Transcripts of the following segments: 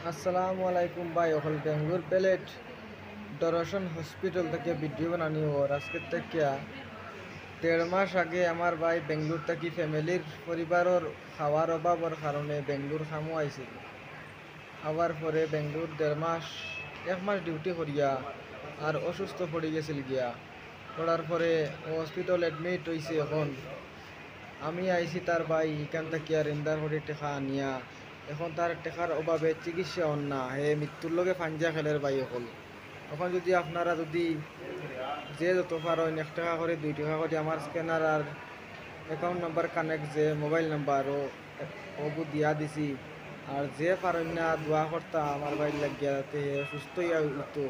আসসালামু আলাইকুম ভাই, ওখান বেঙ্গুর প্লেট দর্শন হসপিটাল থেকে ভিডিও বানানি ওর আজকের থেকে 1.5 মাস আগে আমার ভাই বেঙ্গলোর থেকে ফ্যামিলির পরিবারের খাওয়ার অভাবের কারণে বেঙ্গলোর খামো আইছিল। আবার পরে বেঙ্গলোর 1.5 মাস 1 মাস ডিউটি করিয়া আর অসুস্থ পড়ে গেছিল গিয়া। পড়ার পরে হসপিটাল অ্যাডমিট হয়েছে। এখন আমি আইছি তার ভাই এখান থেকে আর ইন্দার করে টেকা আনিয়া। এখন তার টেকার অভাবে চিকিৎসা হন না, হে মৃত্যুর লগে ফাঞ্জা খেলের ভাই হল। এখন যদি আপনারা যদি যে যত পারেন 1 টাকা করে 2 টাকা করে আমার স্ক্যানার আর অ্যাকাউন্ট নাম্বার কানেক্ট যে মোবাইল নাম্বার ওগু দিয়া দিছি। আর যে পারেন না দোয়া করতা আমার ভাই লাগিয়া যাতে হে সুস্থ হইয়া উঠতো।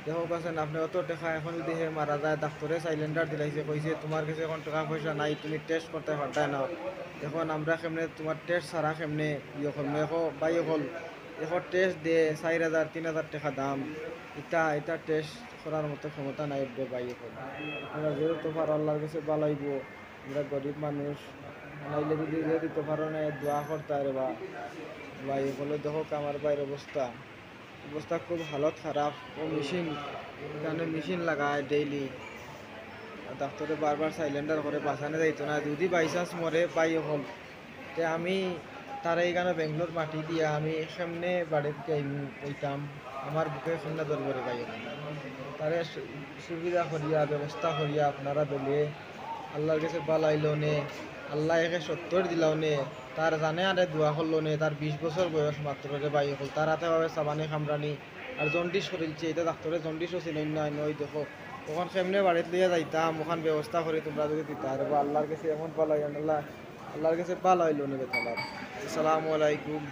দেখো পাচ্ছেন আপনি অত টাকা এখন যদি হে মারা যায়, ডাক্তারে সাইলেন্ডার দিলাইছে, কইছে তোমার কাছে এখন টাকা পয়সা নাই, তুমি টেস্ট করতে পারতাই না। এখন আমরা কেমনে তোমার টেস্ট ছাড়া কেমনে ইয়ে করবো? এখন ভাই হল এখন টেস্ট দিয়ে 4,000 3,000 টাকা দাম। এটা টেস্ট করার মতো ক্ষমতা নাই রে ভাই। এখন আমরা যেহেতু পারো আল্লাহর কাছে বালাইব, আমরা গরিব মানুষ, নাইলে যদি যে দিতে পারো না দোয়া করতে আরে বা ভাই হলো। দেখো আমার ভাইয়ের অবস্থা অবস্থা খুব হালত খারাপ। ও মেশিন এখানে মেশিন লাগায় ডেইলি। ডাক্তারে বারবার সাইলেন্ডার করে বাঁচানো যাইতো না, যদি বাই চান্স মরে পাই হল তে আমি তারা এইখানে বেঙ্গলোর মাটি দিয়া আমি সামনে বাড়িতে ওইতাম। আমার বুকে সামনে দরবারে পাই তারে সুবিধা করিয়া ব্যবস্থা করিয়া আপনারা দলে আল্লাহর কাছে বালাইলো নে। আল্লাহ একে 70 দিলাও নে। তার জানে আরে দোয়া করলো নে। তার 20 বছর বয়স মাত্র রে বাই হল। তার হাতে ভাবে সাবানি খামরানি আর জন্ডিস করিলছে। এটা ডাক্তারে জন্ডিসও ছিল না, ওই দেখো তখন সেমনে বাড়িতে লিয়ে যাইতাম, ওখান ব্যবস্থা করে তোমরা যদি দিতা আর আল্লাহর কাছে এমন পালাই আল্লাহর কাছে পালাইলো নেবে তালার। আসসালামু আলাইকুম।